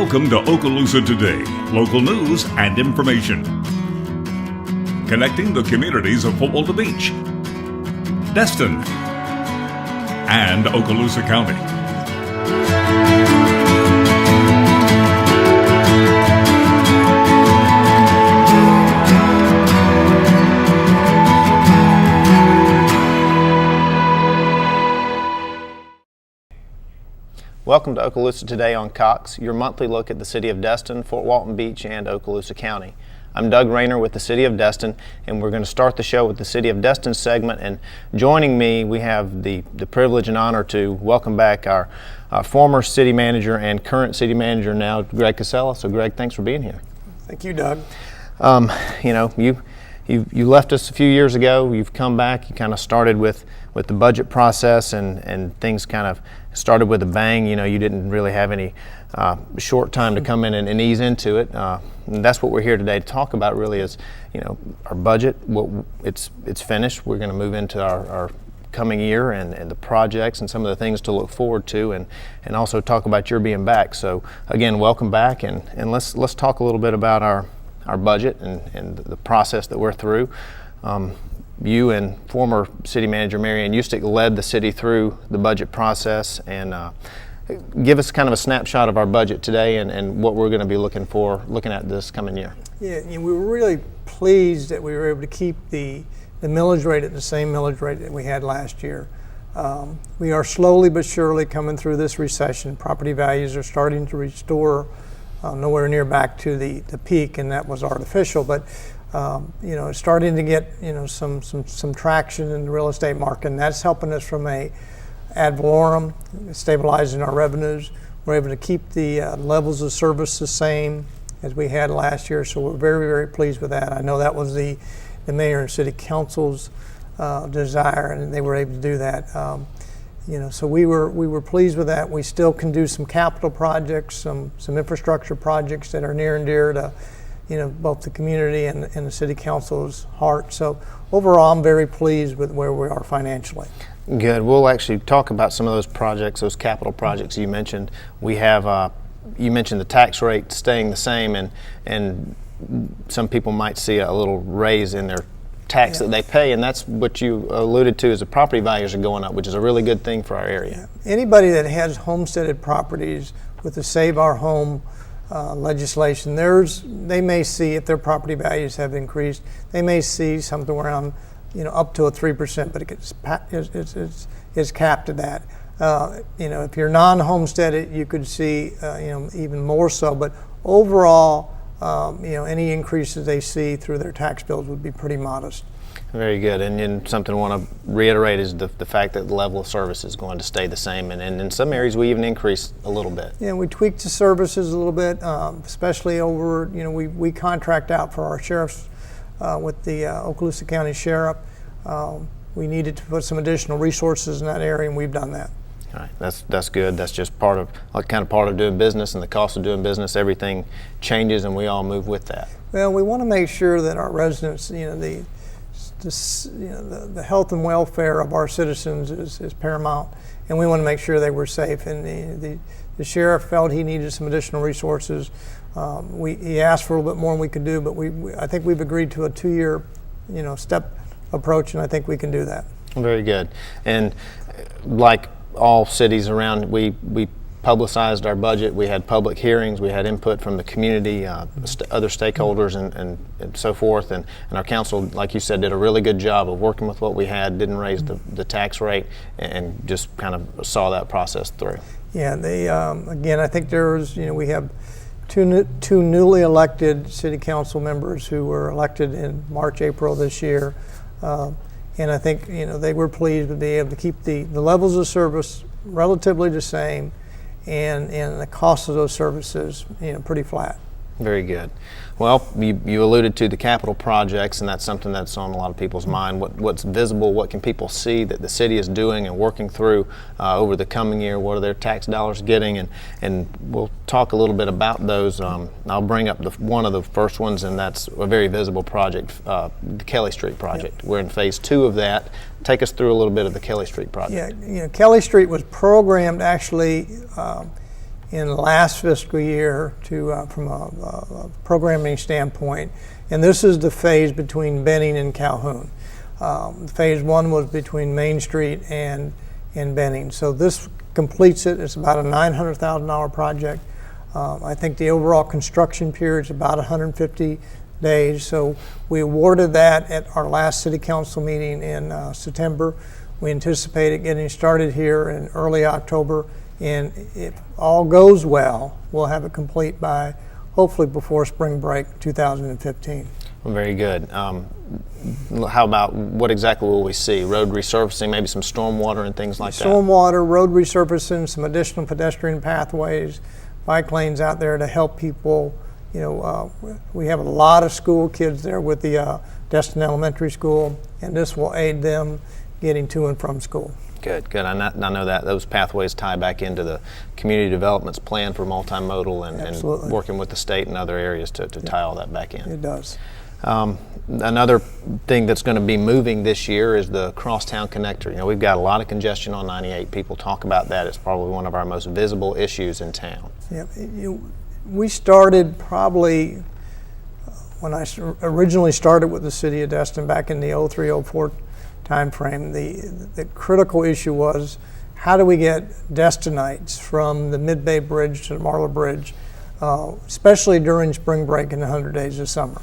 Welcome to Okaloosa Today, local news and information. Connecting the communities of Footwall Beach, Destin, and Okaloosa County. Welcome to Okaloosa Today on Cox, your monthly look at the City of Destin, Fort Walton Beach, and Okaloosa County. I'm Doug Rayner with the City of Destin, and we're going to start the show with the City of Destin segment. And joining me, we have the privilege and honor to welcome back our former city manager and current city manager now, Greg Kisela. So Greg, thanks for being here. Thank you, Doug. You left us a few years ago. You've come back. You kind of started with the budget process, and things kind of started with a bang. You know, you didn't really have any short time to come in and ease into it. And that's what we're here today to talk about. Really, is our budget. It's finished. We're going to move into our coming year and the projects and some of the things to look forward to, and also talk about your being back. So again, welcome back, and let's talk a little bit about our budget and the process that we're through. You and former city manager Marianne Eustick led the city through the budget process, and give us kind of a snapshot of our budget today and what we're going to be looking at this coming year. Yeah, we were really pleased that we were able to keep the millage rate at the same millage rate that we had last year. We are slowly but surely coming through this recession. Property values are starting to restore, nowhere near back to the peak, and that was artificial, but it's starting to get some traction in the real estate market, and that's helping us from a ad valorem, stabilizing our revenues. We're able to keep the levels of service the same as we had last year, so we're very, very pleased with that. I know that was the mayor and city council's desire, and they were able to do that. So we were pleased with that. We still can do some capital projects, some infrastructure projects that are near and dear to both the community and the city council's heart. So overall, I'm very pleased with where we are financially. Good. We'll actually talk about some of those projects, those capital projects you mentioned. We have, you mentioned the tax rate staying the same, and some people might see a little raise in their tax that they pay, and that's what you alluded to, is the property values are going up, which is a really good thing for our area. Yeah. Anybody that has homesteaded properties with the Save Our Home legislation, they may see, if their property values have increased, they may see something around up to a 3%, but it's capped at that. If you're non-homesteaded, you could see even more so, but overall any increases they see through their tax bills would be pretty modest. Very good. And something I want to reiterate is the fact that the level of service is going to stay the same, and in some areas we even increase a little bit. Yeah, we tweaked the services a little bit, especially over, we contract out for our sheriffs with the Okaloosa County Sheriff. We needed to put some additional resources in that area, and we've done that. All right, that's good. That's just part of doing business, and the cost of doing business. Everything changes, and we all move with that. Well, we want to make sure that our residents, the health and welfare of our citizens is paramount, and we want to make sure they were safe. And the sheriff felt he needed some additional resources. He asked for a little bit more than we could do, but I think we've agreed to a 2-year, step approach, and I think we can do that. Very good. And like all cities around, we publicized our budget. We had public hearings. We had input from the community, other stakeholders, and so forth. And our council, like you said, did a really good job of working with what we had. Didn't raise the tax rate, and just kind of saw that process through. Yeah. Again, I think we have two newly elected city council members who were elected in March, April this year. And I think they were pleased to be able to keep the levels of service relatively the same, and the cost of those services pretty flat. Very good. Well, you alluded to the capital projects, and that's something that's on a lot of people's mind. What's visible? What can people see that the city is doing and working through over the coming year? What are their tax dollars getting? And we'll talk a little bit about those. I'll bring up one of the first ones, and that's a very visible project, the Kelly Street project. Yep. We're in phase 2 of that. Take us through a little bit of the Kelly Street project. Yeah, Kelly Street was programmed actually in last fiscal year to from a programming standpoint, and this is the phase between Benning and Calhoun. Phase 1 was between Main Street and Benning. So this completes it. It's about a $900,000 project. I think the overall construction period is about 150 days. So we awarded that at our last city council meeting in September. We anticipate it getting started here in early October, and if all goes well, we'll have it complete by hopefully before spring break 2015. Very good. How about what exactly will we see? Road resurfacing, maybe some stormwater and things like that? Stormwater, road resurfacing, some additional pedestrian pathways, bike lanes out there to help people. You know, we have a lot of school kids there with the Destin Elementary School, and this will aid them getting to and from school. Good, good. I know that those pathways tie back into the community development's plan for multimodal and working with the state and other areas to tie all that back in. It does. Another thing that's going to be moving this year is the Crosstown Connector. You know, we've got a lot of congestion on 98. People talk about that. It's probably one of our most visible issues in town. Yeah, we started probably when I originally started with the city of Destin back in the 03-04 time frame. The critical issue was, how do we get Destinites from the Mid-Bay Bridge to the Marla Bridge, especially during spring break and the 100 days of summer.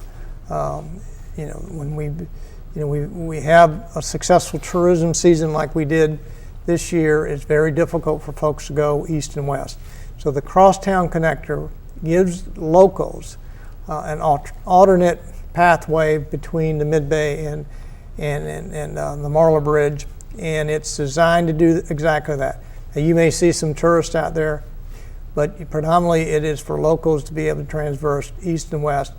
You know, when we have a successful tourism season like we did this year, it's very difficult for folks to go east and west. So the Crosstown Connector gives locals an alternate pathway between the Mid-Bay and the Marla Bridge, and it's designed to do exactly that. Now, you may see some tourists out there, but predominantly it is for locals to be able to transverse east and west.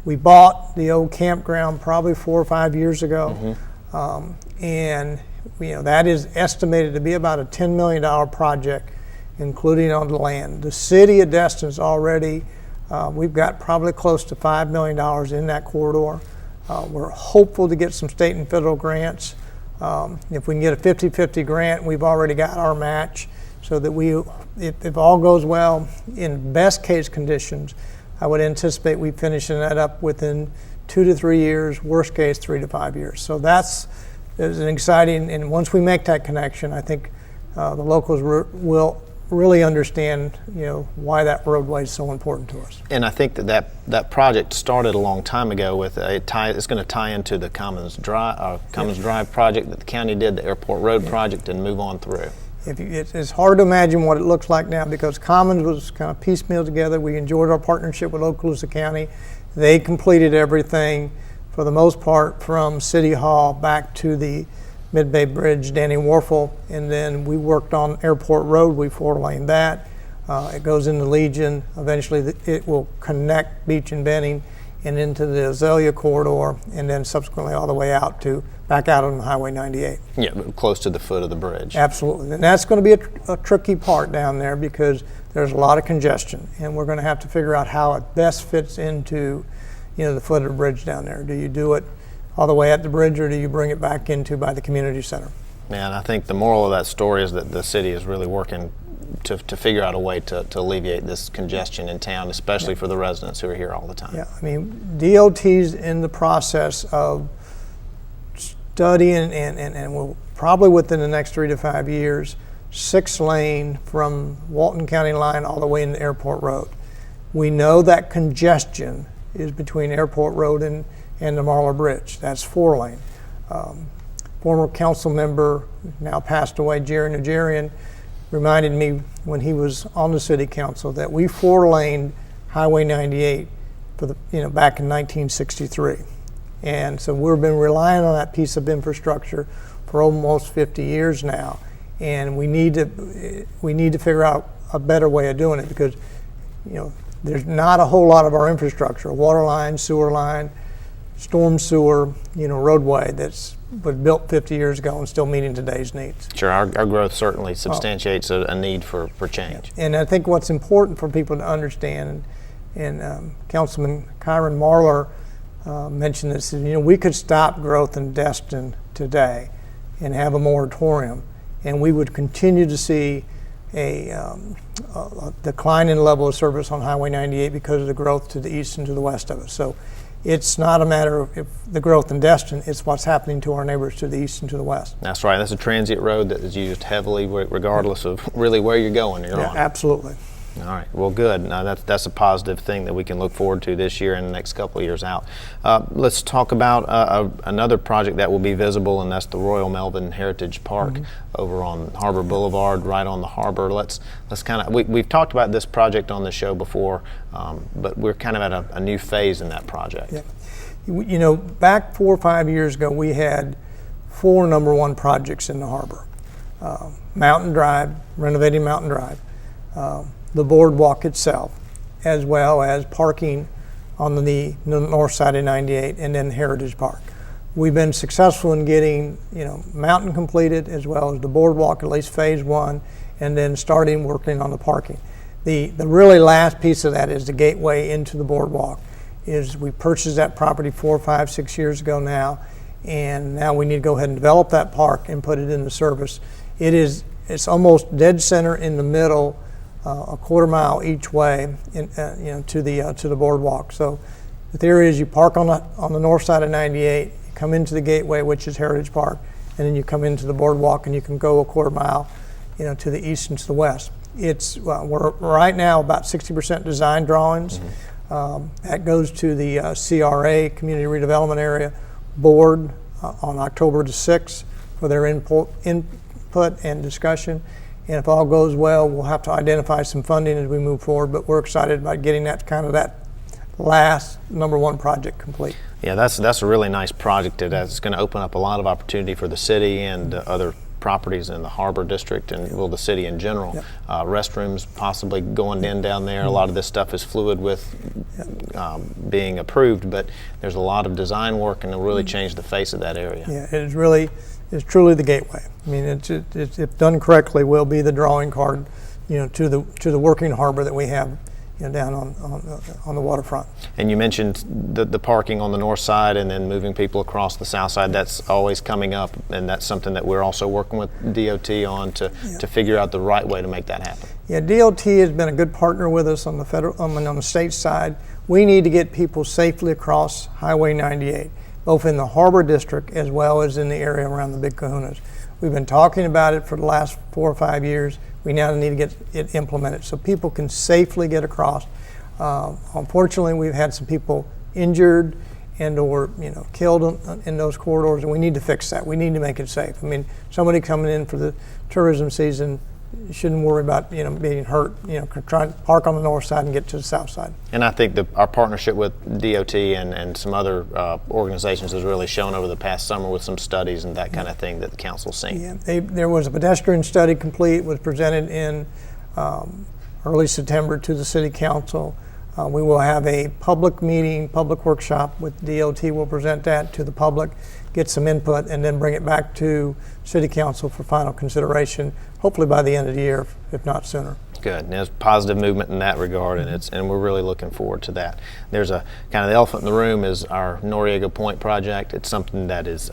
We bought the old campground probably 4 or 5 years ago, and you know, that is estimated to be about a $10 million project, including on the land. The city of Destin's already, we've got probably close to $5 million in that corridor. We're hopeful to get some state and federal grants. If we can get a 50-50 grant, we've already got our match, so that if all goes well, in best case conditions, I would anticipate we finishing that up within 2 to 3 years, worst case 3 to 5 years. So that's an exciting, and once we make that connection, I think the locals will really understand, you know, why that roadway is so important to us. And I think that project started a long time ago with it's going to tie into the Commons Drive project that the county did, the Airport Road project, and move on through. It's hard to imagine what it looks like now, because Commons was kind of piecemeal together. We enjoyed our partnership with Okaloosa County. They completed everything for the most part from City Hall back to the Mid-Bay Bridge, Danny Warfel, and then we worked on Airport Road. We 4-laned that. It goes into Legion. Eventually it will connect Beach and Benning and into the Azalea corridor, and then subsequently all the way out to back out on Highway 98. Yeah, close to the foot of the bridge. Absolutely, and that's going to be a tricky part down there, because there's a lot of congestion, and we're going to have to figure out how it best fits into, you know, the foot of the bridge down there. Do you do it all the way at the bridge, or do you bring it back into by the community center? Man, I think the moral of that story is that the city is really working to figure out a way to alleviate this congestion in town, especially for the residents who are here all the time. Yeah, I mean, DOT's in the process of studying and will probably within the next 3 to 5 years, 6-lane from Walton County line all the way into Airport Road. We know that congestion is between Airport Road and the Marla Bridge. That's 4-lane. Former council member, now passed away, Jerry Nigerian, reminded me when he was on the city council that we 4-laned Highway 98 for back in 1963. And so we've been relying on that piece of infrastructure for almost 50 years now. And we need to figure out a better way of doing it, because, you know, there's not a whole lot of our infrastructure, water line, sewer line, storm sewer, you know, roadway was built 50 years ago and still meeting today's needs. Sure, our growth certainly substantiates a need for change. And I think what's important for people to understand, and Councilman Kyron Marler mentioned this, you know, we could stop growth in Destin today and have a moratorium, and we would continue to see a decline in level of service on Highway 98 because of the growth to the east and to the west of it. So it's not a matter of the growth in Destin, it's what's happening to our neighbors to the east and to the west. That's right. That's a transient road that is used heavily regardless of really where you're going. You're on. Absolutely. All right. Well, good. Now that's a positive thing that we can look forward to this year and the next couple of years out. Let's talk about another project that will be visible, and that's the Royal Melvin Heritage Park over on Harbor Boulevard, right on the harbor. Let's kind of we've talked about this project on the show before, but we're kind of at a new phase in that project. Yeah. You know, back 4 or 5 years ago, we had 4 number 1 projects in the harbor: Mountain Drive, renovating Mountain Drive. The boardwalk itself, as well as parking on the north side of 98, and then Heritage Park. We've been successful in getting, Mountain completed, as well as the boardwalk, at least phase 1, and then starting working on the parking. The really last piece of that is the gateway into the boardwalk. We purchased that property 4, 5, 6 years ago now, and now we need to go ahead and develop that park and put it into service. It's almost dead center in the middle, a quarter mile each way, to the boardwalk. So the theory is you park on the north side of 98, you come into the gateway, which is Heritage Park, and then you come into the boardwalk, and you can go a quarter mile, to the east and to the west. We're right now about 60% design drawings. That goes to the CRA, Community Redevelopment Area Board, on October the 6th for their input and discussion. And if all goes well, we'll have to identify some funding as we move forward, but we're excited about getting that last number 1 project complete. Yeah, that's a really nice project. It's going to open up a lot of opportunity for the city and other properties in the harbor district and the city in general. Yep. Restrooms possibly going in down there. A lot of this stuff is fluid with being approved, but there's a lot of design work, and it'll really change the face of that area. Yeah, it's truly the gateway. I mean, it's if done correctly, will be the drawing card, to the working harbor that we have, down on the waterfront. And you mentioned the parking on the north side and then moving people across the south side. That's always coming up, and that's something that we're also working with DOT on to figure out the right way to make that happen. Yeah, DOT has been a good partner with us on the on the state side. We need to get people safely across Highway 98, both in the harbor district as well as in the area around the Big Kahunas. We've been talking about it for the last 4 or 5 years. We now need to get it implemented so people can safely get across. Unfortunately, we've had some people injured and or killed in those corridors, and we need to fix that. We need to make it safe. I mean, somebody coming in for the tourism season shouldn't worry about being hurt. Try to park on the north side and get to the south side. And I think our partnership with DOT and some other organizations has really shown over the past summer with some studies and that kind of thing that the council's seen. Yeah, there was a pedestrian study complete, was presented in early September to the city council. We will have a public meeting, public workshop with DOT. We'll present that to the public, get some input, and then bring it back to city council for final consideration, hopefully by the end of the year, if not sooner. Good. And there's positive movement in that regard, and we're really looking forward to that. There's a kind of the elephant in the room is our Norriego Point project. It's something that is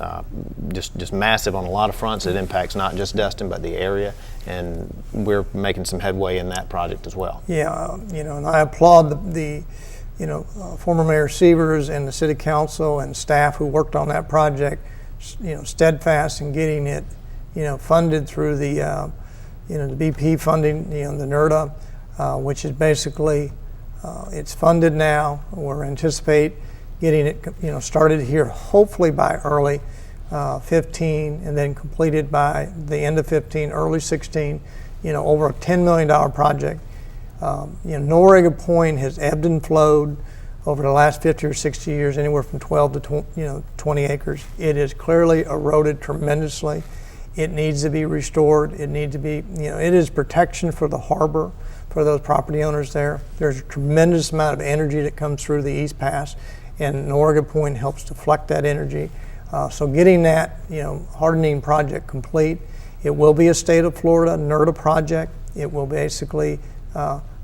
just massive on a lot of fronts. It impacts not just Destin but the area, and we're making some headway in that project as well. Yeah, and I applaud the former Mayor Severs and the city council and staff who worked on that project, steadfast in getting it, funded through the the BP funding, the NERDA, which is basically, it's funded now. We're anticipate getting it, started here hopefully by early 15, and then completed by the end of 15, early 16. Over a $10 million project. Norriego Point has ebbed and flowed over the last 50 or 60 years, anywhere from 12 to 20 acres. It is clearly eroded tremendously. It needs to be restored. It needs to be, it is protection for the harbor, for those property owners there. There's a tremendous amount of energy that comes through the East Pass, and Norriego Point helps deflect that energy. So getting that, hardening project complete, it will be a state of Florida NERDA project. It will basically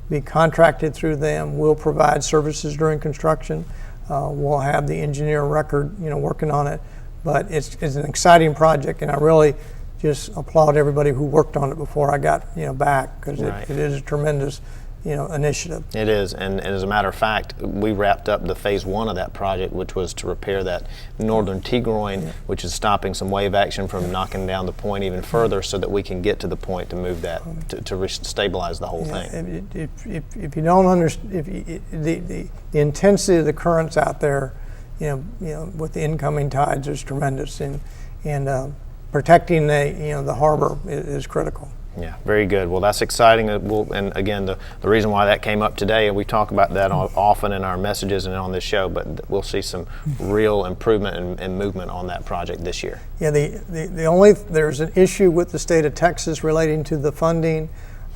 be contracted through them. We'll provide services during construction. We'll have the engineer record, working on it. But it's an exciting project, and I really just applaud everybody who worked on it before I got back, because Right. it is a tremendous initiative. It is, and as a matter of fact, we wrapped up the phase 1 of that project, which was to repair that northern T-groin, which is stopping some wave action from knocking down the point even further, so that we can get to the point to move that to stabilize the whole thing. If you don't understand, the intensity of the currents out there, with the incoming tides is tremendous, and protecting the harbor is critical. Yeah, very good. Well, that's exciting. And again, the reason why that came up today, and we talk about that often in our messages and on this show, but we'll see some real improvement and movement on that project this year. Yeah, there's an issue with the state of Texas relating to the funding.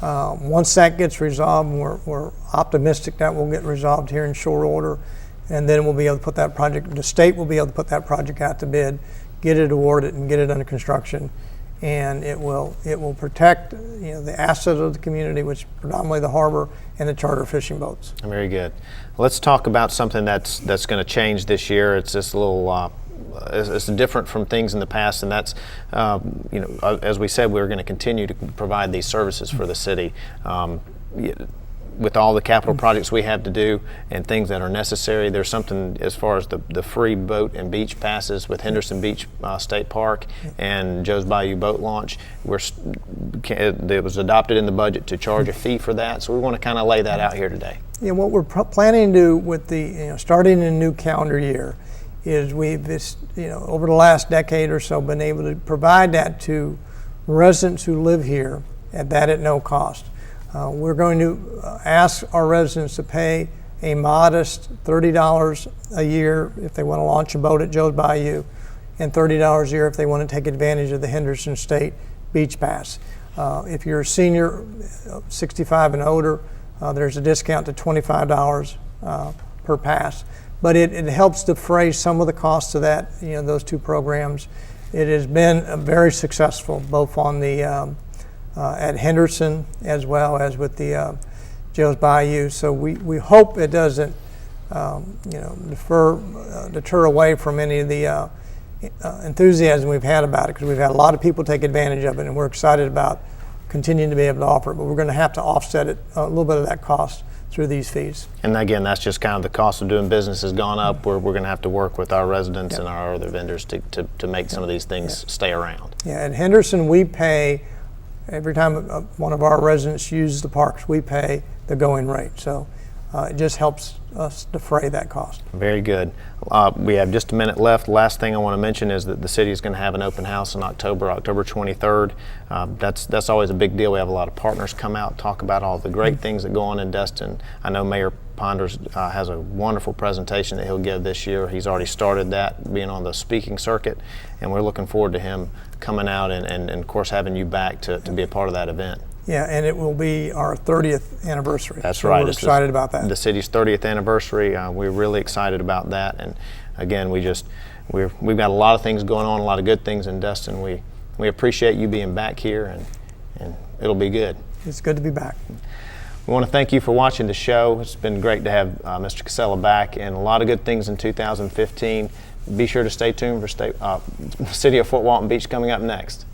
Once that gets resolved, we're optimistic that will get resolved here in short order, and then we'll be able to put that project, the state will be able to put that project out to bid, get it awarded, and get it under construction. And it will protect the asset of the community, which is predominantly the harbor and the charter fishing boats. Very good. Let's talk about something that's going to change this year. It's just a little it's different from things in the past, and that's as we said, we're going to continue to provide these services for the city. With all the capital projects we have to do and things that are necessary, there's something as far as the free boat and beach passes with Henderson Beach State Park and Joe's Bayou boat launch. It was adopted in the budget to charge a fee for that, so we want to kind of lay that out here today. Yeah, what we're planning to do with the starting a new calendar year is we've over the last decade or so been able to provide that to residents who live here at no cost. We're going to ask our residents to pay a modest $30 a year if they want to launch a boat at Joe's Bayou, and $30 a year if they want to take advantage of the Henderson State Beach Pass. If you're a senior, 65 and older, there's a discount to $25 per pass. But it helps defray some of the costs of that, those two programs. It has been very successful, both on the at Henderson as well as with the Joe's Bayou. So we hope it doesn't deter away from any of the enthusiasm we've had about it, because we've had a lot of people take advantage of it, and we're excited about continuing to be able to offer it. But we're going to have to offset it, a little bit of that cost, through these fees. And again, that's just kind of the cost of doing business has gone up. We're going to have to work with our residents and our other vendors to make some of these things stay around. Yeah, at Henderson we pay, every time one of our residents uses the parks, we pay the going rate. So it just helps us defray that cost. Very good. We have just a minute left. Last thing I want to mention is that the city is going to have an open house in October 23rd. That's always a big deal. We have a lot of partners come out, talk about all the great things that go on in Destin. I know Mayor Ponders has a wonderful presentation that he'll give this year. He's already started that, being on the speaking circuit, and we're looking forward to him coming out and of course having you back to be a part of that event. Yeah, and it will be our 30th anniversary. That's so right. We're excited about that. The city's 30th anniversary. We're really excited about that. And again, we've got a lot of things going on, a lot of good things in Destin. We appreciate you being back here, and it'll be good. It's good to be back. We want to thank you for watching the show. It's been great to have Mr. Kisela back, and a lot of good things in 2015. Be sure to stay tuned for City of Fort Walton Beach coming up next.